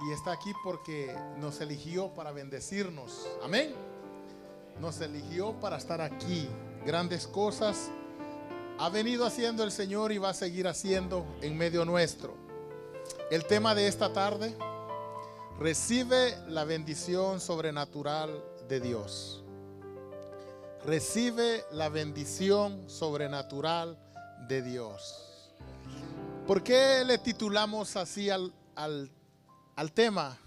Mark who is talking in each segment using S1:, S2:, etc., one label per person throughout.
S1: y está aquí porque nos eligió para bendecirnos. Amén. Nos eligió para estar aquí. Grandes cosas ha venido haciendo el Señor y va a seguir haciendo en medio nuestro. El tema de esta tarde: recibe la bendición sobrenatural de Dios. Recibe la bendición sobrenatural de Dios. ¿Por qué le titulamos así al tema?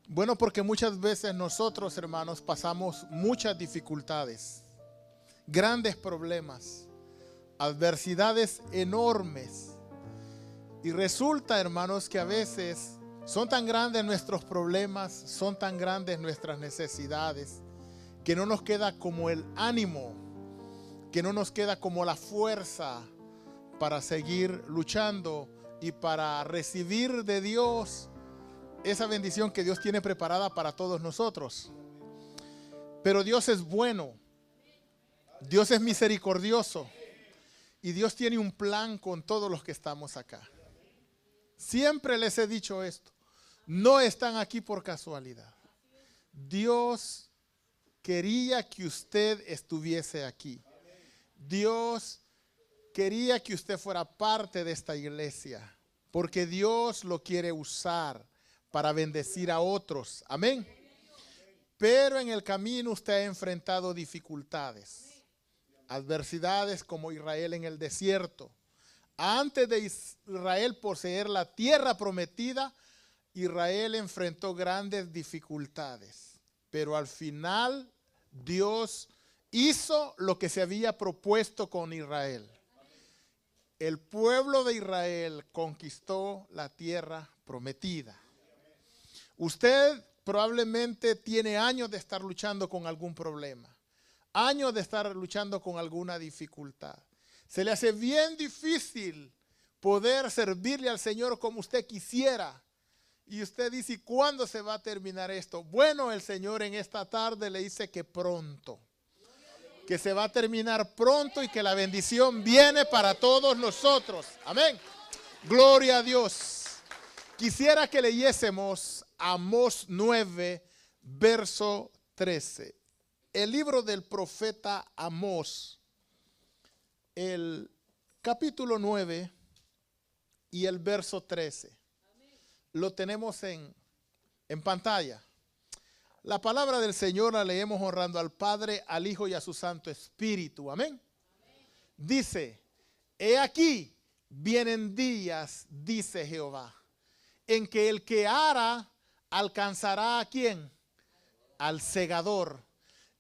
S1: Bueno, porque muchas veces nosotros, hermanos, pasamos muchas dificultades, grandes problemas, adversidades enormes. Y resulta, hermanos, que a veces son tan grandes nuestros problemas, son tan grandes nuestras necesidades, que no nos queda como el ánimo, que no nos queda como la fuerza para seguir luchando y para recibir de Dios esa bendición que Dios tiene preparada para todos nosotros. Pero Dios es bueno, Dios es misericordioso y Dios tiene un plan con todos los que estamos acá. Siempre les he dicho esto: no están aquí por casualidad. Dios quería que usted estuviese aquí. Dios quería que usted fuera parte de esta iglesia, porque Dios lo quiere usar para bendecir a otros. Amén. Pero en el camino usted ha enfrentado dificultades, adversidades como Israel en el desierto. Antes de Israel poseer la tierra prometida, Israel enfrentó grandes dificultades. Pero al final Dios hizo lo que se había propuesto con Israel. El pueblo de Israel conquistó la tierra prometida. Usted probablemente tiene años de estar luchando con algún problema, años de estar luchando con alguna dificultad. Se le hace bien difícil poder servirle al Señor como usted quisiera. Y usted dice: ¿cuándo se va a terminar esto? Bueno, el Señor en esta tarde le dice que pronto, que se va a terminar pronto y que la bendición viene para todos nosotros. Amén. Gloria a Dios. Quisiera que leyésemos Amós 9, verso 13. El libro del profeta Amós, el capítulo 9 y el verso 13. Lo tenemos en pantalla. La palabra del Señor la leemos honrando al Padre, al Hijo y a su Santo Espíritu. Amén. Dice: he aquí, vienen días, dice Jehová, en que el que ara alcanzará ¿a quién? Al segador,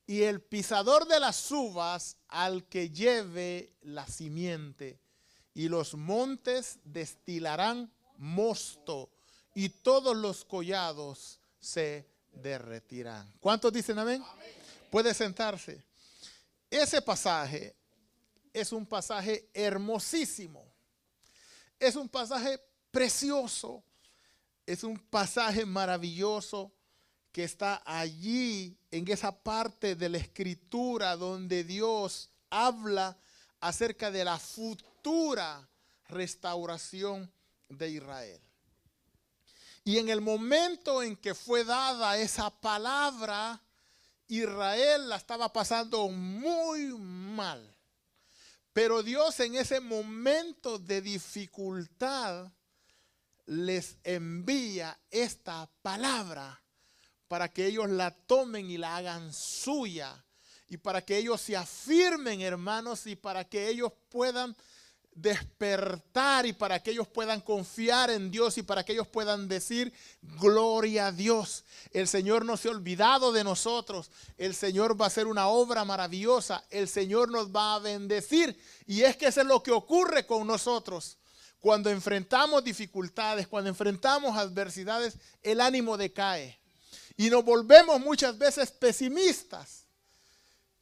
S1: y el pisador de las uvas al que lleve la simiente, y los montes destilarán mosto, y todos los collados se derretirán. ¿Cuántos dicen amén? Amén. Puede sentarse. Ese pasaje es un pasaje hermosísimo. Es un pasaje precioso. Es un pasaje maravilloso que está allí en esa parte de la Escritura donde Dios habla acerca de la futura restauración de Israel. Y en el momento en que fue dada esa palabra, Israel la estaba pasando muy mal. Pero Dios en ese momento de dificultad les envía esta palabra para que ellos la tomen y la hagan suya. Y para que ellos se afirmen, hermanos, y para que ellos puedan despertar y para que ellos puedan confiar en Dios y para que ellos puedan decir: gloria a Dios, el Señor no se ha olvidado de nosotros, el Señor va a hacer una obra maravillosa, el Señor nos va a bendecir. Y es que eso es lo que ocurre con nosotros cuando enfrentamos dificultades, cuando enfrentamos adversidades. El ánimo decae y nos volvemos muchas veces pesimistas.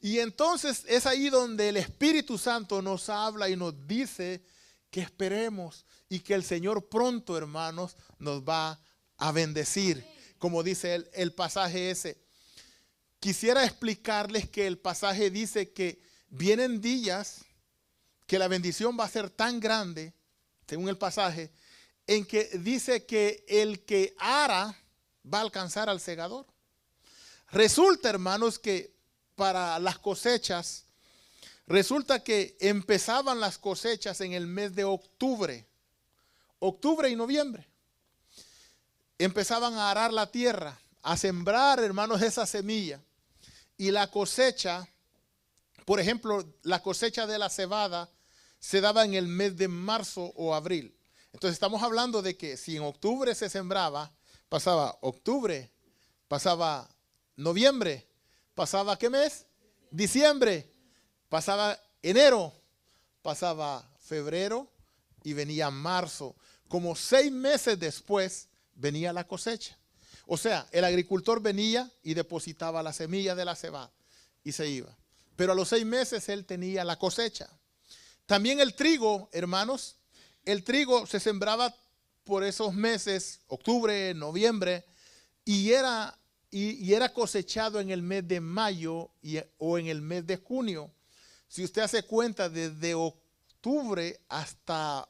S1: Y entonces es ahí donde el Espíritu Santo nos habla y nos dice que esperemos y que el Señor pronto, hermanos, nos va a bendecir. Como dice el pasaje ese. Quisiera explicarles que el pasaje dice que vienen días que la bendición va a ser tan grande, según el pasaje, en que dice que el que ara va a alcanzar al segador. Resulta, hermanos, que para las cosechas, resulta que empezaban las cosechas en el mes de octubre y noviembre. Empezaban a arar la tierra, a sembrar, hermanos, esa semilla. Y la cosecha, por ejemplo, la cosecha de la cebada se daba en el mes de marzo o abril. Entonces estamos hablando de que si en octubre se sembraba, pasaba octubre, pasaba noviembre, pasaba ¿qué mes? Diciembre, pasaba enero, pasaba febrero y venía marzo. Como 6 meses después venía la cosecha. O sea, el agricultor venía y depositaba la semilla de la cebada y se iba. Pero a los 6 meses él tenía la cosecha. También el trigo, hermanos, el trigo se sembraba por esos meses, octubre, noviembre, y era cosechado en el mes de mayo o en el mes de junio. Si usted hace cuenta, desde octubre hasta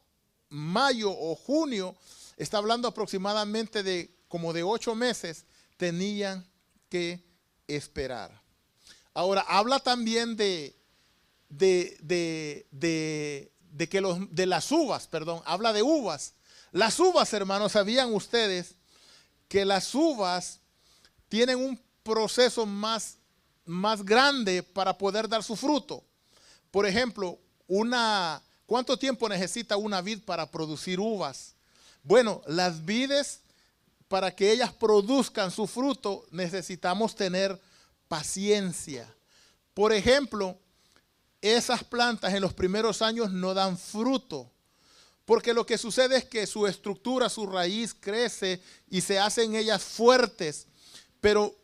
S1: mayo o junio, está hablando aproximadamente de como de 8 meses, tenían que esperar. Ahora, habla también de las uvas, habla de uvas. Las uvas, hermanos, ¿sabían ustedes que las uvas tienen un proceso más grande para poder dar su fruto? Por ejemplo, ¿cuánto tiempo necesita una vid para producir uvas? Bueno, las vides, para que ellas produzcan su fruto, necesitamos tener paciencia. Por ejemplo, esas plantas en los primeros años no dan fruto, porque lo que sucede es que su estructura, su raíz crece y se hacen ellas fuertes, pero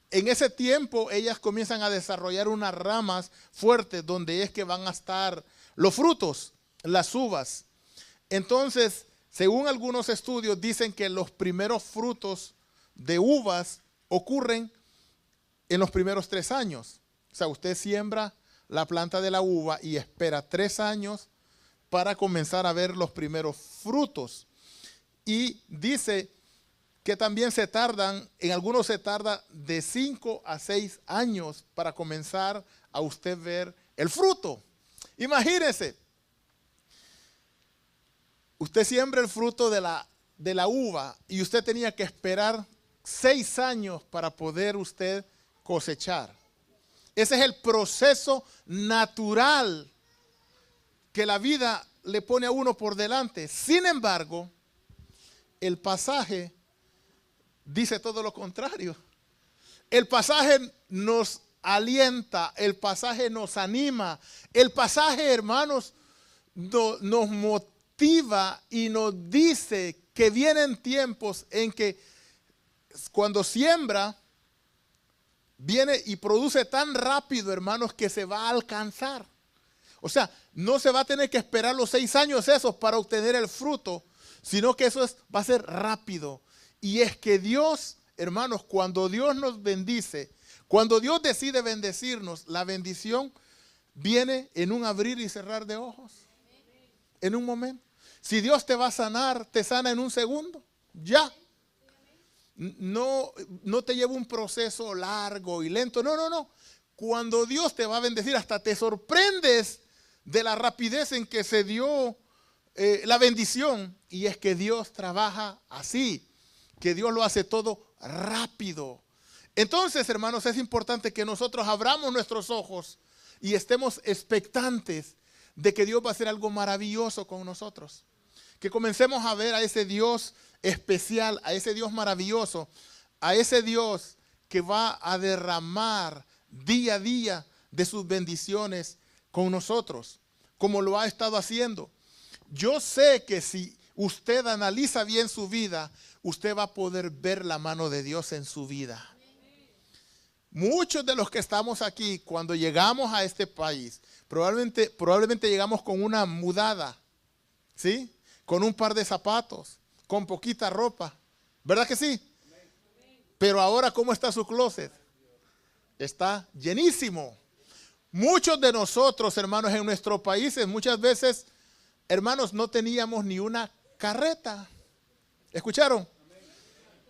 S1: en ese tiempo ellas comienzan a desarrollar unas ramas fuertes donde es que van a estar los frutos, las uvas. Entonces, según algunos estudios, dicen que los primeros frutos de uvas ocurren en los primeros 3 años. O sea, usted siembra la planta de la uva y espera 3 años para comenzar a ver los primeros frutos. Y dice que también en algunos se tarda de 5 a 6 años para comenzar a usted ver el fruto. Imagínese, usted siembra el fruto de la uva y usted tenía que esperar 6 años para poder usted cosechar. Ese es el proceso natural que la vida le pone a uno por delante. Sin embargo, el pasaje dice todo lo contrario. El pasaje nos alienta, el pasaje nos anima, el pasaje, hermanos, nos motiva y nos dice que vienen tiempos en que cuando siembra, viene y produce tan rápido, hermanos, que se va a alcanzar. O sea, no se va a tener que esperar los 6 años esos para obtener el fruto, sino que eso va a ser rápido. Y es que Dios, hermanos, cuando Dios nos bendice, cuando Dios decide bendecirnos, la bendición viene en un abrir y cerrar de ojos. En un momento. Si Dios te va a sanar, te sana en un segundo. Ya. No te lleva un proceso largo y lento. No. Cuando Dios te va a bendecir, hasta te sorprendes de la rapidez en que se dio la bendición. Y es que Dios trabaja así, que Dios lo hace todo rápido. Entonces, hermanos, es importante que nosotros abramos nuestros ojos y estemos expectantes de que Dios va a hacer algo maravilloso con nosotros. Que comencemos a ver a ese Dios especial, a ese Dios maravilloso, a ese Dios que va a derramar día a día de sus bendiciones con nosotros, como lo ha estado haciendo. Yo sé que si usted analiza bien su vida, usted va a poder ver la mano de Dios en su vida. Muchos de los que estamos aquí, cuando llegamos a este país, probablemente llegamos con una mudada, ¿sí? Con un par de zapatos, con poquita ropa, ¿verdad que sí? Pero ahora, ¿cómo está su closet? Está llenísimo. Muchos de nosotros, hermanos, en nuestros países, muchas veces, hermanos, no teníamos ni una carreta. ¿Escucharon?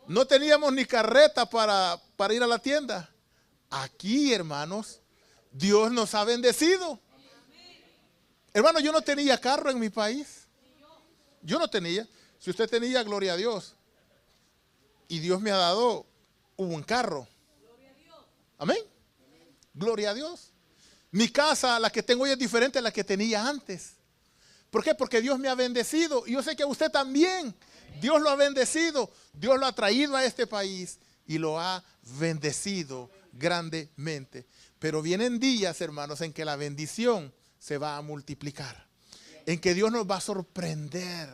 S1: No teníamos ni carreta para ir a la tienda. Aquí, hermanos, Dios nos ha bendecido. Hermano, yo no tenía carro en mi país. Yo no tenía. Si usted tenía, gloria a Dios. Y Dios me ha dado un carro. Amén. Gloria a Dios. Mi casa, la que tengo hoy, es diferente a la que tenía antes. ¿Por qué? Porque Dios me ha bendecido. Y yo sé que usted también. Dios lo ha bendecido. Dios lo ha traído a este país y lo ha bendecido grandemente. Pero vienen días, hermanos, en que la bendición se va a multiplicar. En que Dios nos va a sorprender.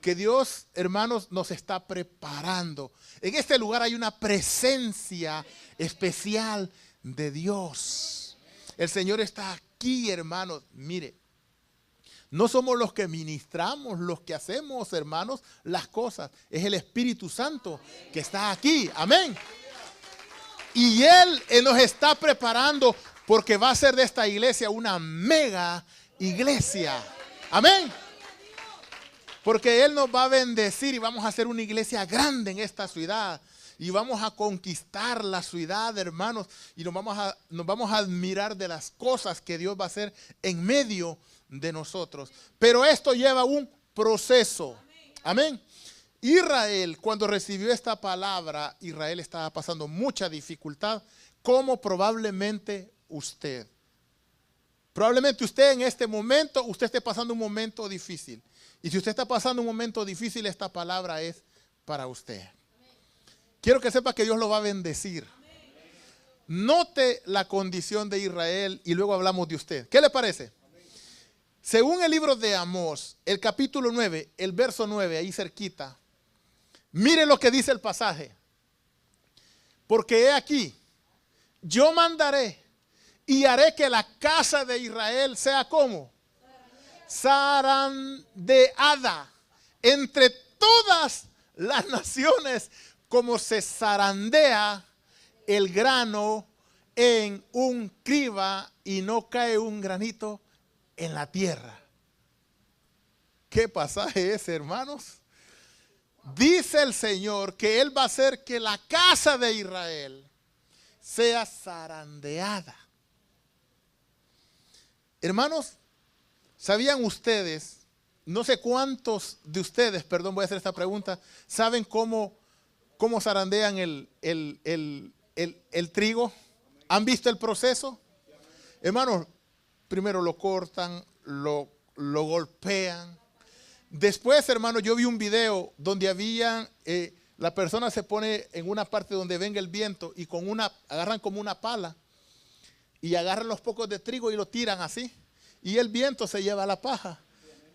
S1: Que Dios, hermanos, nos está preparando. En este lugar hay una presencia especial de Dios. El Señor está aquí, hermanos. Mire, no somos los que ministramos, los que hacemos, hermanos, las cosas. Es el Espíritu Santo que está aquí. Amén. Y Él nos está preparando porque va a ser de esta iglesia una mega iglesia. Amén. Porque Él nos va a bendecir y vamos a hacer una iglesia grande en esta ciudad. Y vamos a conquistar la ciudad, hermanos. Y nos vamos a admirar de las cosas que Dios va a hacer en medio de nosotros. Pero esto lleva un proceso. Amén. Israel, cuando recibió esta palabra, Israel estaba pasando mucha dificultad, como probablemente usted. Probablemente usted en este momento, usted esté pasando un momento difícil. Y si usted está pasando un momento difícil, esta palabra es para usted. Quiero que sepa que Dios lo va a bendecir. Note la condición de Israel y luego hablamos de usted. ¿Qué le parece? Según el libro de Amós, el capítulo 9, el verso 9, ahí cerquita. Mire lo que dice el pasaje. Porque he aquí, yo mandaré y haré que la casa de Israel sea como zarandeada entre todas las naciones, como se zarandea el grano en un criba y no cae un granito en la tierra. ¿Qué pasaje es, hermanos? Dice el Señor que Él va a hacer que la casa de Israel sea zarandeada. Hermanos, ¿sabían ustedes, no sé cuántos de ustedes, perdón, voy a hacer esta pregunta, saben cómo zarandean el trigo? ¿Han visto el proceso? Hermanos, primero lo cortan, lo golpean. Después, hermano, yo vi un video donde la persona se pone en una parte donde venga el viento y agarran como una pala y agarran los pocos de trigo y lo tiran así. Y el viento se lleva la paja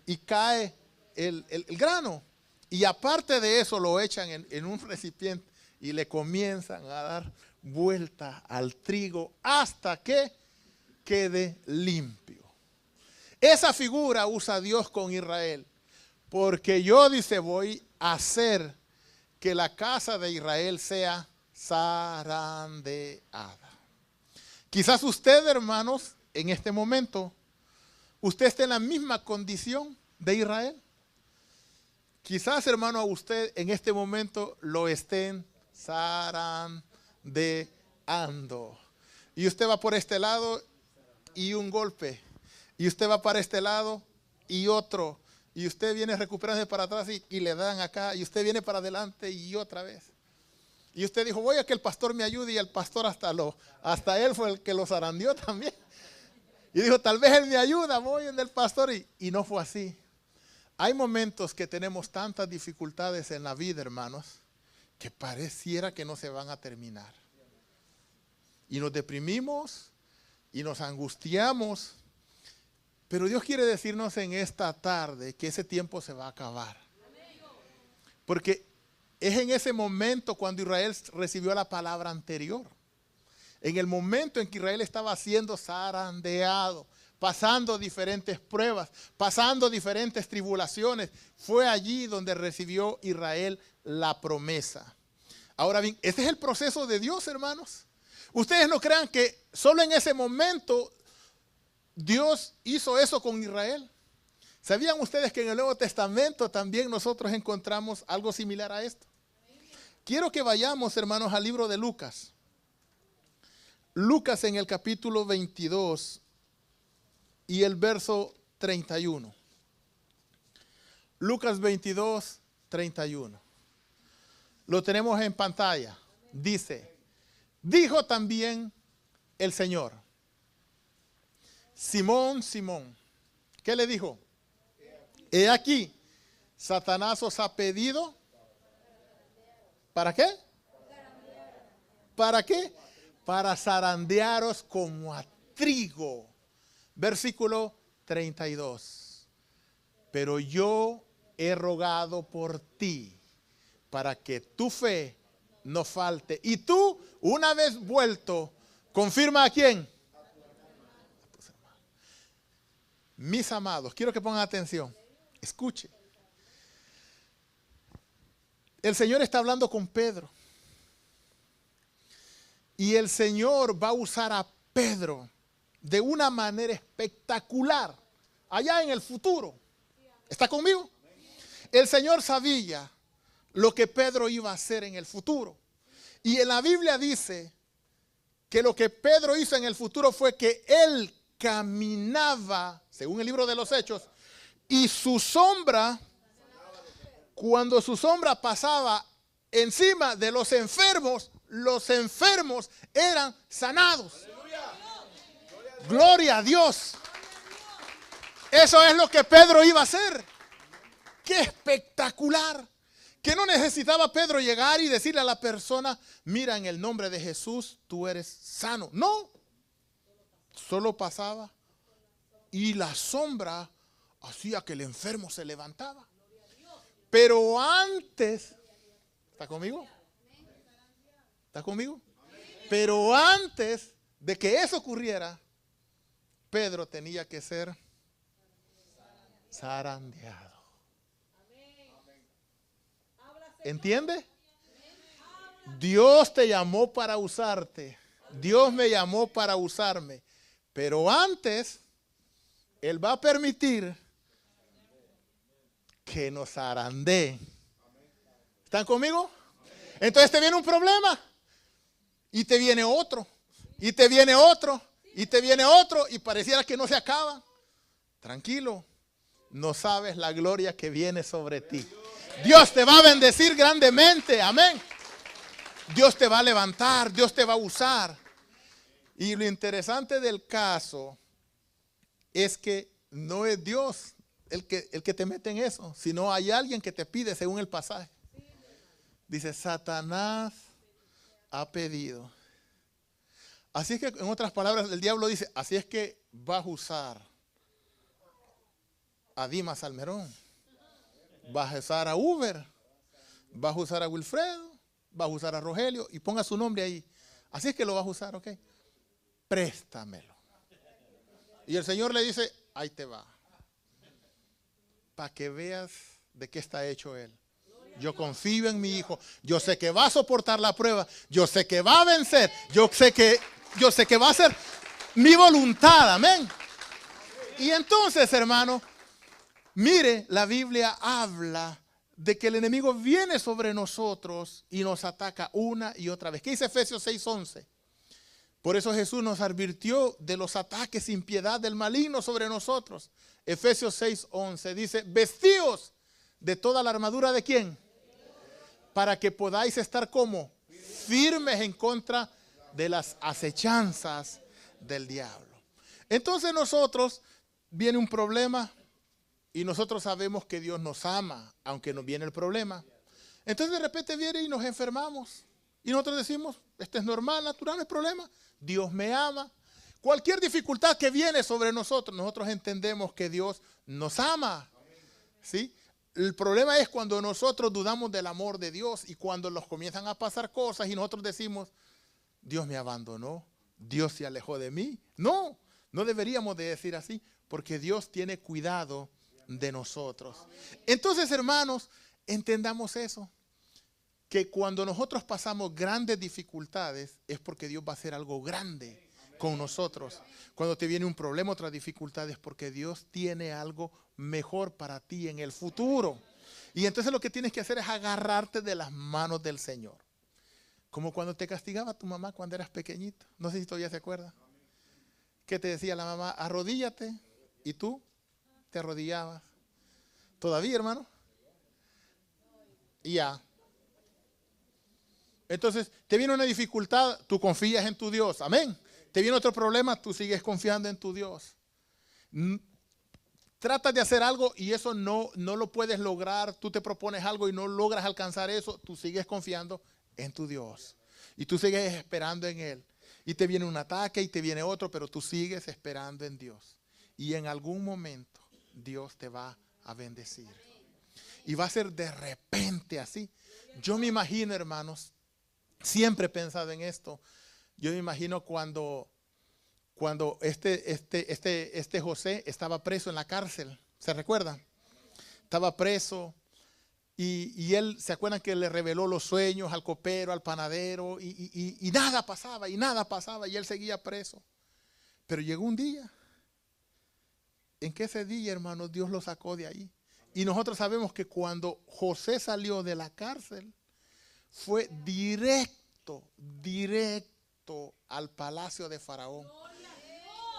S1: y cae el grano. Y aparte de eso lo echan en un recipiente y le comienzan a dar vuelta al trigo hasta que quede limpio. Esa figura usa Dios con Israel. Porque yo, dice, voy a hacer que la casa de Israel sea zarandeada. Quizás usted, hermanos, en este momento, usted esté en la misma condición de Israel. Quizás, hermano, a usted en este momento lo estén zarandeando. Y usted va por este lado y un golpe. Y usted va para este lado y otro. Y usted viene recuperándose para atrás y le dan acá. Y usted viene para adelante y otra vez. Y usted dijo, voy a que el pastor me ayude. Y el pastor hasta él fue el que lo zarandeó también. Y dijo, tal vez él me ayuda, voy en el pastor. Y no fue así. Hay momentos que tenemos tantas dificultades en la vida, hermanos, que pareciera que no se van a terminar. Y nos deprimimos y nos angustiamos. Pero Dios quiere decirnos en esta tarde que ese tiempo se va a acabar. Porque es en ese momento cuando Israel recibió la palabra anterior. En el momento en que Israel estaba siendo zarandeado, pasando diferentes pruebas, pasando diferentes tribulaciones, fue allí donde recibió Israel la promesa. Ahora bien, ese es el proceso de Dios, hermanos. Ustedes no crean que solo en ese momento Dios hizo eso con Israel, ¿Sabían ustedes que en el Nuevo Testamento también nosotros encontramos algo similar a esto? Quiero que vayamos, hermanos, al libro de Lucas. Lucas en el capítulo 22 y el verso 31. Lucas 22, 31. Lo tenemos en pantalla. Dice, dijo también el Señor, Simón, Simón. ¿Qué le dijo? He aquí, Satanás os ha pedido. ¿Para qué? ¿Para qué? Para zarandearos como a trigo. Versículo 32. Pero yo he rogado por ti para que tu fe no falte. Y tú, una vez vuelto, confirma a quién. Mis amados, quiero que pongan atención. Escuche. El Señor está hablando con Pedro. Y el Señor va a usar a Pedro de una manera espectacular allá en el futuro. ¿Está conmigo? El Señor sabía lo que Pedro iba a hacer en el futuro. Y en la Biblia dice que lo que Pedro hizo en el futuro fue que él caminaba, según el libro de los Hechos, y su sombra, cuando su sombra pasaba encima de los enfermos eran sanados. Gloria a Dios. Eso es lo que Pedro iba a hacer. ¡Qué espectacular! Que no necesitaba Pedro llegar y decirle a la persona, mira, en el nombre de Jesús, tú eres sano. No, solo pasaba y la sombra hacía que el enfermo se levantaba. Pero antes, ¿está conmigo? ¿Está conmigo? Pero antes de que eso ocurriera, Pedro tenía que ser zarandeado. ¿Entiende? Dios te llamó para usarte. Dios me llamó para usarme. Pero antes, Él va a permitir que nos zarandeen. ¿Están conmigo? Entonces te viene un problema. Y te viene otro. Y te viene otro. Y te viene otro. Y pareciera que no se acaba. Tranquilo. No sabes la gloria que viene sobre ti. Dios te va a bendecir grandemente. Amén. Dios te va a levantar. Dios te va a usar. Y lo interesante del caso es que no es Dios el que te mete en eso, sino hay alguien que te pide según el pasaje. Dice, Satanás ha pedido. Así es que, en otras palabras, el diablo dice, así es que vas a usar a Dimas Salmerón. Vas a usar a Uber, vas a usar a Wilfredo, vas a usar a Rogelio y ponga su nombre ahí. Así es que lo vas a usar, ¿ok? Préstamelo. Y el Señor le dice, ahí te va. Para que veas de qué está hecho Él. Yo confío en mi hijo. Yo sé que va a soportar la prueba. Yo sé que va a vencer. Yo sé que va a ser mi voluntad. Amén. Y entonces, hermano, mire, la Biblia habla de que el enemigo viene sobre nosotros y nos ataca una y otra vez. ¿Qué dice Efesios 6:11? Por eso Jesús nos advirtió de los ataques sin piedad del maligno sobre nosotros. Efesios 6:11 dice, vestíos de toda la armadura de ¿quién? Para que podáis estar como firmes en contra de las acechanzas del diablo. Entonces nosotros viene un problema y nosotros sabemos que Dios nos ama, aunque nos viene el problema. Entonces de repente viene y nos enfermamos. Y nosotros decimos, esto es normal, natural, no es problema. Dios me ama. Cualquier dificultad que viene sobre nosotros, nosotros entendemos que Dios nos ama. ¿Sí? El problema es cuando nosotros dudamos del amor de Dios y cuando nos comienzan a pasar cosas y nosotros decimos, Dios me abandonó, Dios se alejó de mí. No, no deberíamos de decir así, porque Dios tiene cuidado de nosotros. Entonces, hermanos, entendamos eso. Que cuando nosotros pasamos grandes dificultades es porque Dios va a hacer algo grande con nosotros. Cuando te viene un problema, otra dificultad, es porque Dios tiene algo mejor para ti en el futuro. Y entonces lo que tienes que hacer es agarrarte de las manos del Señor. Como cuando te castigaba tu mamá cuando eras pequeñito. No sé si todavía se acuerda. ¿Qué te decía la mamá? Arrodíllate. Y tú te arrodillabas. ¿Todavía, hermano? Y ya. Entonces, te viene una dificultad, tú confías en tu Dios. Amén. Te viene otro problema, tú sigues confiando en tu Dios. Tratas de hacer algo y eso no lo puedes lograr. Tú te propones algo y no logras alcanzar eso. Tú sigues confiando en tu Dios. Y tú sigues esperando en Él. Y te viene un ataque y te viene otro, pero tú sigues esperando en Dios. Y en algún momento Dios te va a bendecir. Y va a ser de repente así. Yo me imagino, hermanos, siempre he pensado en esto. Yo me imagino cuando este José estaba preso en la cárcel. ¿Se recuerdan? Estaba preso y él, ¿se acuerdan que le reveló los sueños al copero, al panadero? Y nada pasaba, y él seguía preso. Pero llegó un día en que ese día, hermanos, Dios lo sacó de ahí. Y nosotros sabemos que cuando José salió de la cárcel, fue directo al palacio de Faraón.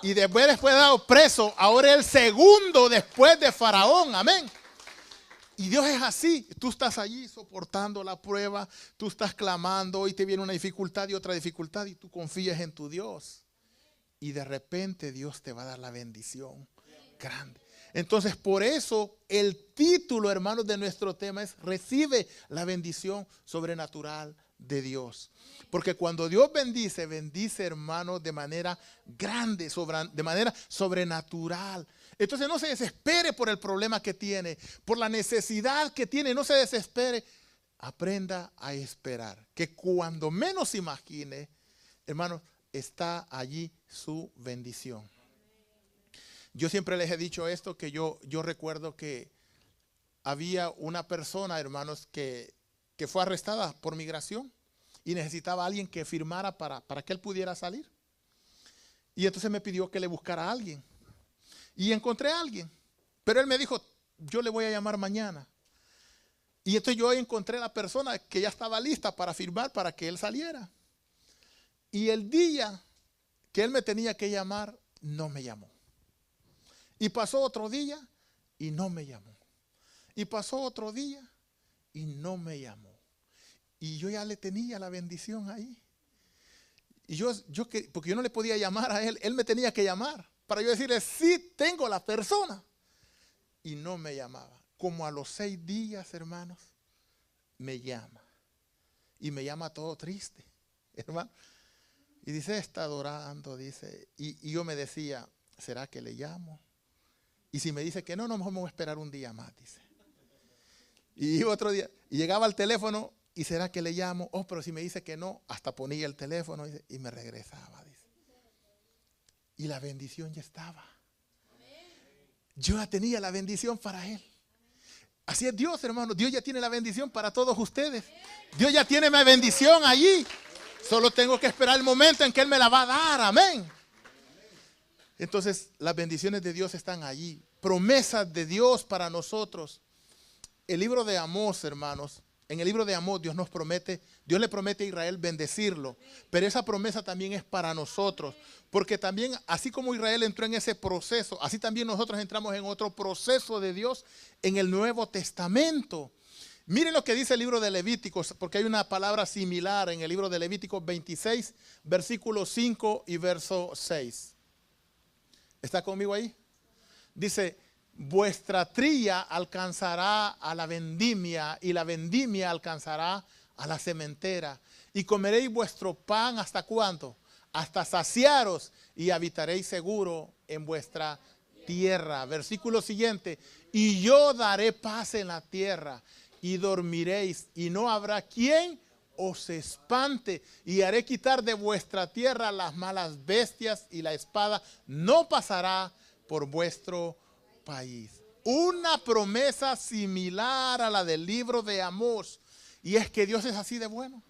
S1: Y después de dado preso, ahora el segundo después de Faraón. Amén. Y Dios es así. Tú estás allí soportando la prueba, tú estás clamando y te viene una dificultad y otra dificultad y tú confías en tu Dios. Y de repente Dios te va a dar la bendición grande. Entonces, por eso el título, hermanos, de nuestro tema es Recibe la bendición sobrenatural de Dios. Porque cuando Dios bendice, hermanos, de manera grande, de manera sobrenatural. Entonces no se desespere por el problema que tiene, por la necesidad que tiene, no se desespere. Aprenda a esperar, que cuando menos imagine, hermanos, está allí su bendición. Yo siempre les he dicho esto, que yo recuerdo que había una persona, hermanos, que fue arrestada por migración y necesitaba a alguien que firmara para que él pudiera salir. Y entonces me pidió que le buscara a alguien. Y encontré a alguien. Pero él me dijo, yo le voy a llamar mañana. Y entonces yo encontré a la persona que ya estaba lista para firmar para que él saliera. Y el día que él me tenía que llamar, no me llamó. Y pasó otro día y no me llamó. Y pasó otro día y no me llamó. Y yo ya le tenía la bendición ahí. Y porque yo no le podía llamar a él, él me tenía que llamar para yo decirle, sí, tengo la persona. Y no me llamaba. Como a los 6 días, hermanos, me llama. Y me llama todo triste, hermano. Y dice, está adorando, dice. Y yo me decía, ¿será que le llamo? Y si me dice que no, mejor me voy a esperar un día más, dice. Y iba otro día, y llegaba al teléfono, ¿y será que le llamo? Oh, pero si me dice que no, hasta ponía el teléfono y me regresaba, dice. Y la bendición ya estaba. Yo ya tenía la bendición para él. Así es Dios, hermano. Dios ya tiene la bendición para todos ustedes. Dios ya tiene mi bendición allí. Solo tengo que esperar el momento en que Él me la va a dar. Amén. Entonces, las bendiciones de Dios están allí. Promesas de Dios para nosotros. El libro de Amós, hermanos. En el libro de Amós Dios le promete a Israel bendecirlo. Pero esa promesa también es para nosotros. Porque también, así como Israel entró en ese proceso, así también nosotros entramos en otro proceso de Dios en el Nuevo Testamento. Miren lo que dice el libro de Levíticos, porque hay una palabra similar en el libro de Levíticos 26, versículo 5 y verso 6. ¿Está conmigo ahí? Dice, vuestra tría alcanzará a la vendimia y la vendimia alcanzará a la sementera. Y comeréis vuestro pan ¿hasta cuánto? Hasta saciaros y habitaréis seguro en vuestra tierra. Versículo siguiente. Y yo daré paz en la tierra y dormiréis y no habrá quien os espante. Y haré quitar de vuestra tierra las malas bestias y la espada no pasará por vuestro país. Una promesa similar a la del libro de Amós. Y es que Dios es así de bueno.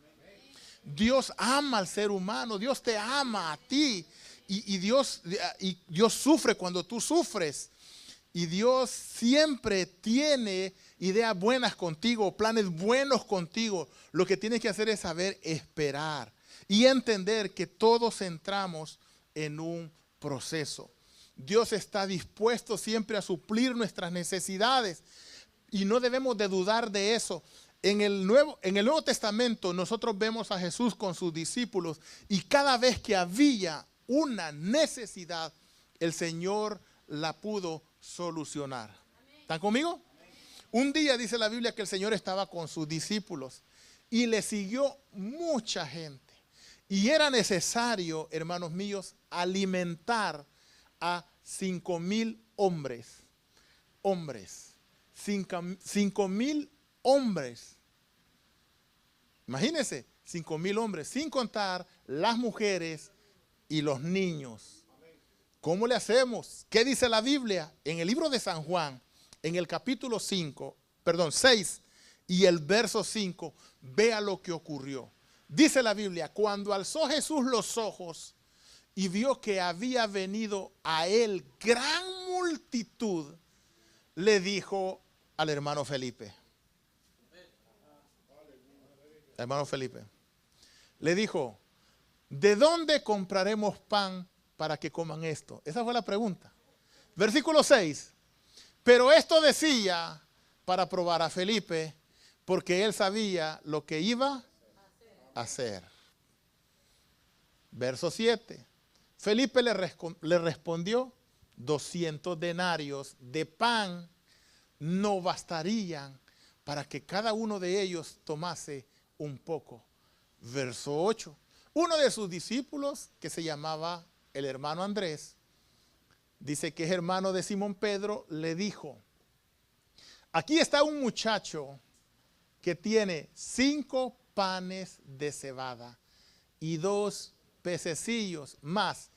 S1: Dios ama al ser humano. Dios te ama a ti. y Dios sufre cuando tú sufres. Y Dios siempre tiene ideas buenas contigo, planes buenos contigo. Lo que tienes que hacer es saber esperar y entender que todos entramos en un proceso. Dios está dispuesto siempre a suplir nuestras necesidades y no debemos de dudar de eso. En el Nuevo Testamento nosotros vemos a Jesús con sus discípulos y cada vez que había una necesidad, el Señor la pudo solucionar. ¿Están conmigo? Un día dice la Biblia que el Señor estaba con sus discípulos y le siguió mucha gente. Y era necesario, hermanos míos, alimentar a 5,000 hombres. 5,000 hombres. Imagínense, 5,000 hombres, sin contar las mujeres y los niños. ¿Cómo le hacemos? ¿Qué dice la Biblia? En el libro de San Juan, en el capítulo 6 y el verso 5, vea lo que ocurrió. Dice la Biblia, cuando alzó Jesús los ojos y vio que había venido a él gran multitud, le dijo al hermano Felipe. Hermano Felipe, le dijo, ¿de dónde compraremos pan para que coman esto? Esa fue la pregunta. Versículo 6. Pero esto decía para probar a Felipe, porque él sabía lo que iba a hacer. Verso 7. Felipe le respondió, 200 denarios de pan no bastarían para que cada uno de ellos tomase un poco. Verso 8. Uno de sus discípulos, que se llamaba el hermano Andrés, dice que es hermano de Simón Pedro, le dijo, aquí está un muchacho que tiene 5 panes de cebada y 2 pececillos más.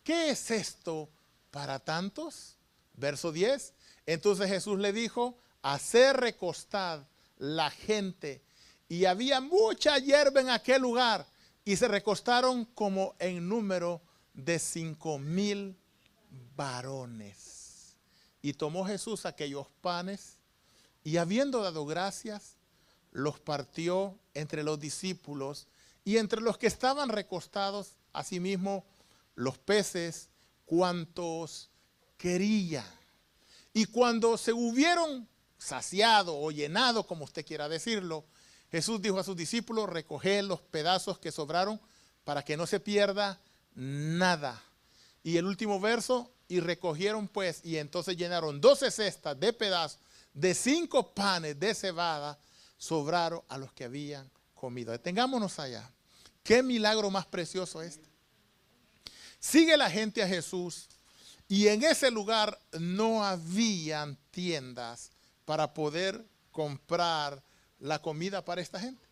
S1: ¿Qué es esto para tantos? Verso 10. Entonces Jesús le dijo, hacer recostar la gente. Y había mucha hierba en aquel lugar y se recostaron como en número de 5,000 varones. Y tomó Jesús aquellos panes y habiendo dado gracias, los partió entre los discípulos y entre los que estaban recostados, asimismo los peces, cuantos querían. Y cuando se hubieron saciado o llenado, como usted quiera decirlo, Jesús dijo a sus discípulos, recoged los pedazos que sobraron para que no se pierda nada. Y el último verso, y recogieron pues, y entonces llenaron 12 cestas de pedazos de 5 panes de cebada, sobraron a los que habían comido. Detengámonos allá. Qué milagro más precioso este. Sigue la gente a Jesús y en ese lugar no habían tiendas para poder comprar la comida para esta gente.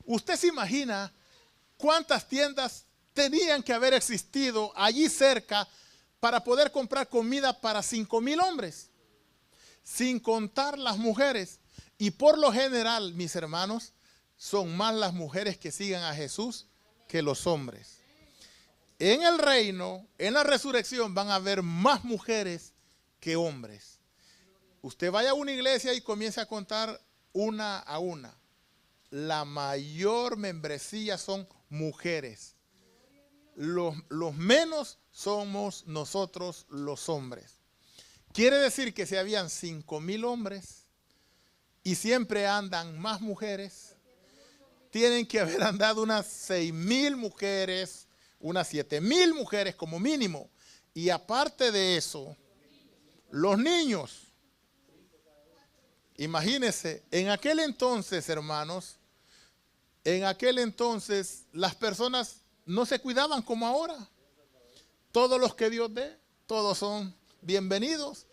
S1: ¿Usted se imagina cuántas tiendas tenían que haber existido allí cerca para poder comprar comida para 5,000 hombres? Sin contar las mujeres. Y por lo general, mis hermanos, son más las mujeres que sigan a Jesús que los hombres. En el reino, en la resurrección, van a haber más mujeres que hombres. Usted vaya a una iglesia y comience a contar una a una. La mayor membresía son mujeres. Los menos somos nosotros los hombres. Quiere decir que si habían 5,000 hombres y siempre andan más mujeres, tienen que haber andado unas 6,000 mujeres, unas 7,000 mujeres como mínimo. Y aparte de eso, los niños. Imagínense, en aquel entonces, hermanos, en aquel entonces las personas no se cuidaban como ahora. Todos los que Dios dé, todos son bienvenidos.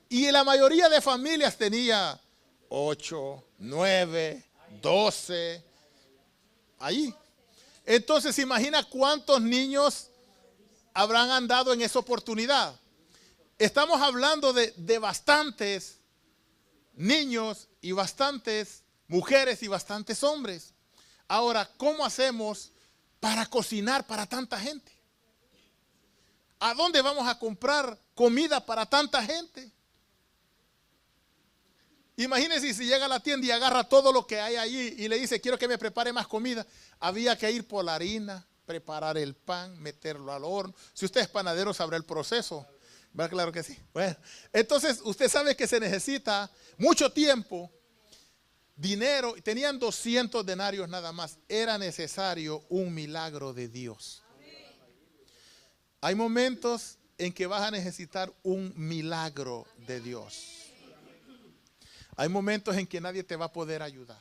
S1: Y la mayoría de familias tenía 8, 9, 12, ahí. Entonces, imagina cuántos niños habrán andado en esa oportunidad. Estamos hablando de bastantes niños y bastantes mujeres y bastantes hombres. Ahora, ¿cómo hacemos para cocinar para tanta gente? ¿A dónde vamos a comprar comida para tanta gente? Imagínense si llega a la tienda y agarra todo lo que hay allí y le dice, quiero que me prepare más comida. Había que ir por la harina, preparar el pan, meterlo al horno. Si usted es panadero, sabrá el proceso. ¿Verdad? Claro que sí. Bueno, entonces usted sabe que se necesita mucho tiempo, dinero. Tenían 200 denarios nada más. Era necesario un milagro de Dios. Hay momentos en que vas a necesitar un milagro de Dios. Hay momentos en que nadie te va a poder ayudar.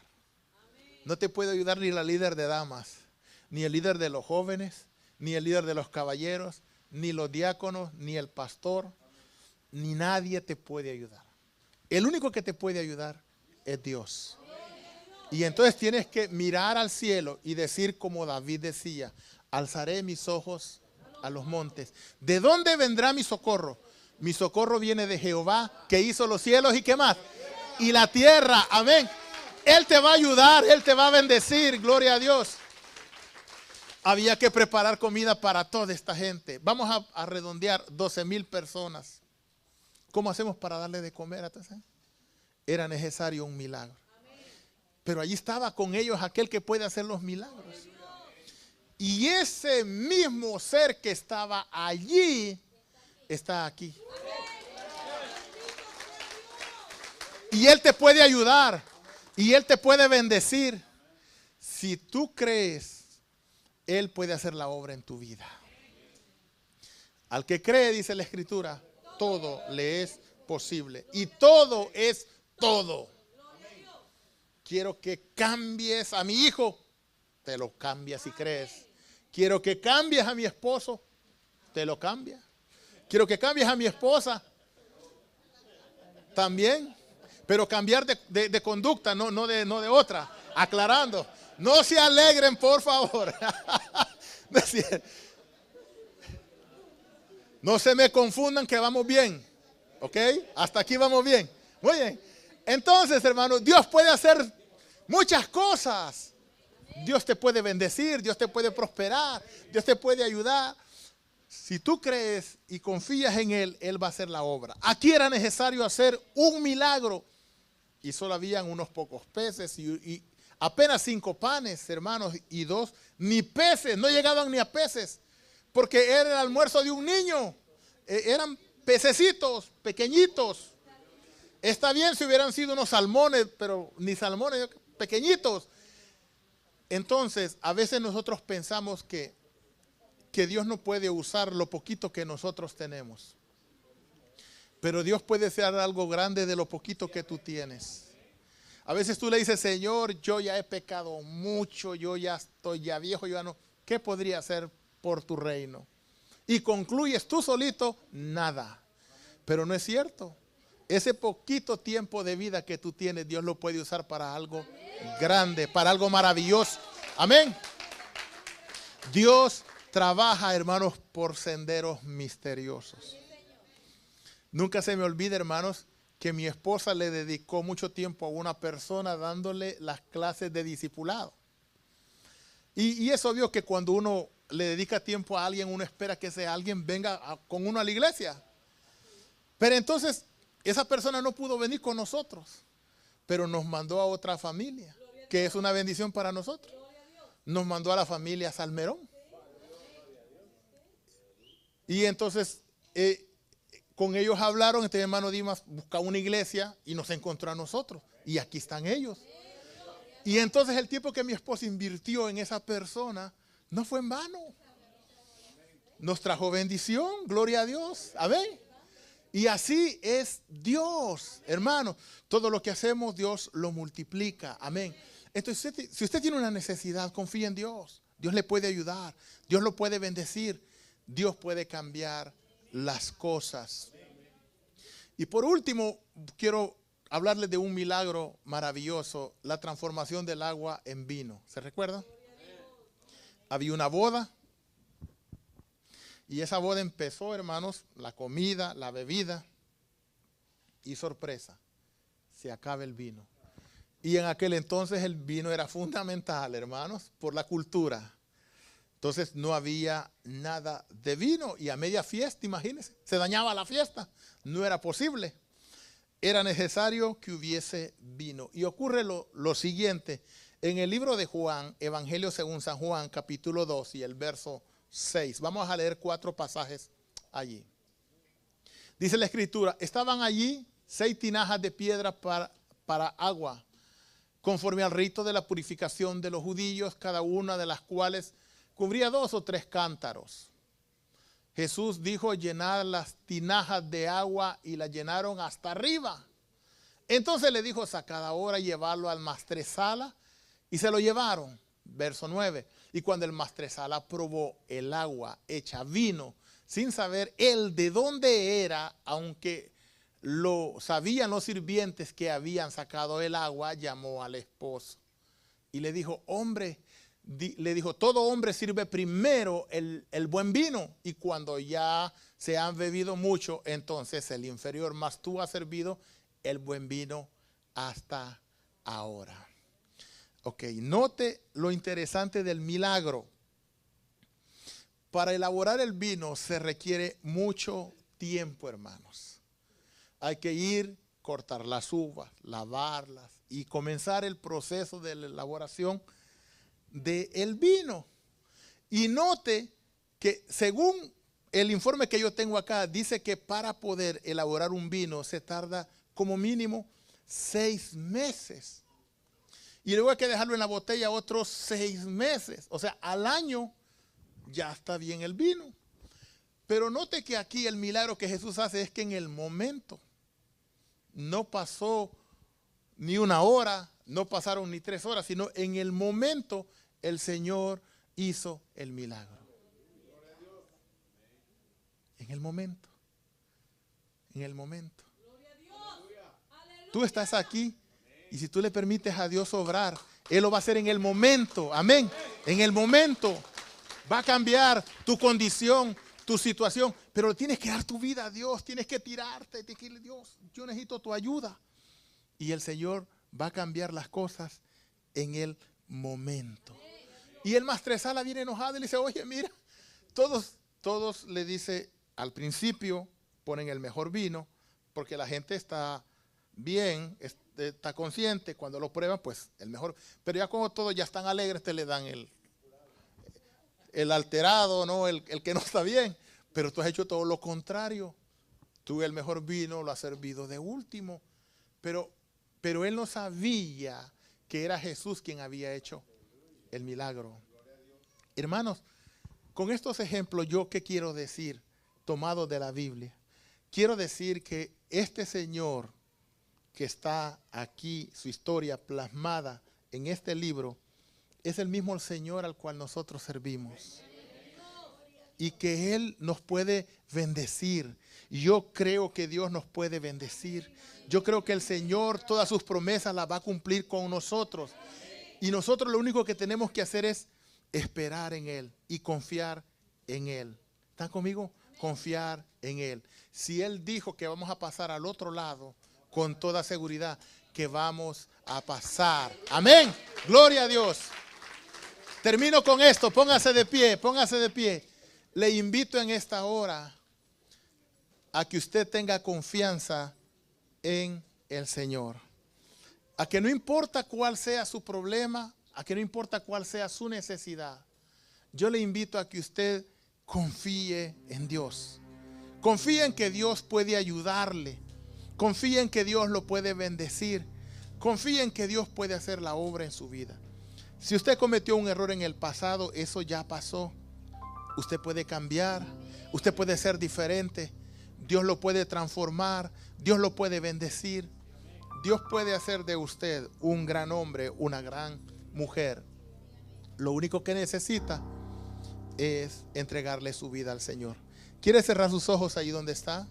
S1: No te puede ayudar ni la líder de damas, ni el líder de los jóvenes, ni el líder de los caballeros, ni los diáconos, ni el pastor, ni nadie te puede ayudar. El único que te puede ayudar es Dios. Y entonces tienes que mirar al cielo y decir como David decía, alzaré mis ojos a los montes. ¿De dónde vendrá mi socorro? Mi socorro viene de Jehová, que hizo los cielos y qué más. Y la tierra, amén. Él te va a ayudar, Él te va a bendecir, gloria a Dios. Había que preparar comida para toda esta gente. Vamos a redondear 12,000 personas. ¿Cómo hacemos para darle de comer a toda esa gente? Era necesario un milagro. Pero allí estaba con ellos aquel que puede hacer los milagros. Y ese mismo ser que estaba allí, está aquí. Y Él te puede ayudar. Y Él te puede bendecir. Si tú crees, Él puede hacer la obra en tu vida. Al que cree, dice la Escritura, todo le es posible. Y todo es todo. Quiero que cambies a mi hijo. Te lo cambias si crees. Quiero que cambies a mi esposo. Te lo cambias. Quiero que cambies a mi esposa. También. Pero cambiar de conducta, no de otra. Aclarando. No se alegren, por favor. No se me confundan que vamos bien. ¿Ok? Hasta aquí vamos bien. Muy bien. Entonces, hermanos, Dios puede hacer muchas cosas. Dios te puede bendecir, Dios te puede prosperar, Dios te puede ayudar. Si tú crees y confías en Él, Él va a hacer la obra. Aquí era necesario hacer un milagro. Y solo habían unos pocos peces y apenas 5 panes, hermanos, y 2, ni peces, no llegaban ni a peces, porque era el almuerzo de un niño. Eran pececitos pequeñitos. Está bien si hubieran sido unos salmones, pero ni salmones, pequeñitos. Entonces, a veces nosotros pensamos que Dios no puede usar lo poquito que nosotros tenemos. Pero Dios puede hacer algo grande de lo poquito que tú tienes. A veces tú le dices, Señor, yo ya he pecado mucho, yo ya estoy ya viejo, yo ya no. ¿Qué podría hacer por tu reino? Y concluyes tú solito, nada. Pero no es cierto. Ese poquito tiempo de vida que tú tienes, Dios lo puede usar para algo grande, para algo maravilloso. Amén. Dios trabaja, hermanos, por senderos misteriosos. Nunca se me olvida, hermanos, que mi esposa le dedicó mucho tiempo a una persona dándole las clases de discipulado. Y es obvio que cuando uno le dedica tiempo a alguien, uno espera que ese alguien venga con uno a la iglesia. Pero entonces, esa persona no pudo venir con nosotros, pero nos mandó a otra familia, que es una bendición para nosotros. Nos mandó a la familia Salmerón. Y entonces, con ellos hablaron, este hermano Dimas buscaba una iglesia y nos encontró a nosotros. Y aquí están ellos. Y entonces el tiempo que mi esposa invirtió en esa persona no fue en vano. Nos trajo bendición, gloria a Dios. Amén. Y así es Dios, hermano. Todo lo que hacemos, Dios lo multiplica. Amén. Entonces, si usted tiene una necesidad, confíe en Dios. Dios le puede ayudar. Dios lo puede bendecir. Dios puede cambiar las cosas. Y por último, quiero hablarles de un milagro maravilloso, la transformación del agua en vino. ¿Se recuerda? Había una boda y esa boda empezó, hermanos, la comida, la bebida y sorpresa, se acaba el vino. Y en aquel entonces el vino era fundamental, hermanos, por la cultura. Entonces no había nada de vino y a media fiesta, imagínense, se dañaba la fiesta. No era posible. Era necesario que hubiese vino. Y ocurre lo siguiente. En el libro de Juan, Evangelio según San Juan, capítulo 2 y el verso 6. Vamos a leer 4 pasajes allí. Dice la escritura, estaban allí 6 tinajas de piedra para agua, conforme al rito de la purificación de los judíos, cada una de las cuales cubría 2 o 3 cántaros. Jesús dijo, llenad las tinajas de agua, y las llenaron hasta arriba. Entonces le dijo, sacad ahora y llevarlo al maestresala, y se lo llevaron. Verso 9. Y cuando el maestresala probó el agua hecha vino, sin saber él de dónde era, aunque lo sabían los sirvientes que habían sacado el agua, llamó al esposo y le dijo, todo hombre sirve primero el buen vino, y cuando ya se han bebido mucho, entonces el inferior, mas tú has servido el buen vino hasta ahora. Ok, note lo interesante del milagro. Para elaborar el vino se requiere mucho tiempo, hermanos. Hay que ir, cortar las uvas, lavarlas y comenzar el proceso de la elaboración del vino. Y note que según el informe que yo tengo acá, dice que para poder elaborar un vino se tarda como mínimo 6 meses. Y luego hay que dejarlo en la botella otros 6 meses. O sea, al año ya está bien el vino. Pero note que aquí el milagro que Jesús hace es que en el momento, no pasó ni 1 hora, no pasaron ni 3 horas, sino en el momento el Señor hizo el milagro. En el momento. En el momento. Tú estás aquí, y si tú le permites a Dios obrar, Él lo va a hacer en el momento. Amén. En el momento. Va a cambiar tu condición, tu situación, pero tienes que dar tu vida a Dios, tienes que tirarte, tienes que decirle, Dios, yo necesito tu ayuda. Y el Señor va a cambiar las cosas en el momento. Y el maestresala viene enojado y le dice, oye, mira, todos le dice, al principio ponen el mejor vino, porque la gente está bien, está consciente, cuando lo prueban, pues el mejor. Pero ya como todos ya están alegres, te le dan el alterado, ¿no? El que no está bien. Pero tú has hecho todo lo contrario. Tú el mejor vino lo has servido de último. Pero él no sabía que era Jesús quien había hecho el milagro. Hermanos, con estos ejemplos, ¿yo qué quiero decir? Tomado de la Biblia. Quiero decir que este Señor que está aquí, su historia plasmada en este libro, es el mismo Señor al cual nosotros servimos. Y que Él nos puede bendecir. Yo creo que Dios nos puede bendecir. Yo creo que el Señor todas sus promesas las va a cumplir con nosotros. Y nosotros lo único que tenemos que hacer es esperar en Él y confiar en Él. ¿Están conmigo? Confiar en Él. Si Él dijo que vamos a pasar al otro lado, con toda seguridad que vamos a pasar. Amén. Gloria a Dios. Termino con esto. Póngase de pie, póngase de pie. Le invito en esta hora a que usted tenga confianza en el Señor. A que no importa cuál sea su problema, a que no importa cuál sea su necesidad, yo le invito a que usted confíe en Dios. Confíe en que Dios puede ayudarle. Confíe en que Dios lo puede bendecir. Confíe en que Dios puede hacer la obra en su vida. Si usted cometió un error en el pasado, eso ya pasó. Usted puede cambiar, usted puede ser diferente. Dios lo puede transformar, Dios lo puede bendecir. Dios puede hacer de usted un gran hombre, una gran mujer. Lo único que necesita es entregarle su vida al Señor. ¿Quiere cerrar sus ojos ahí donde está?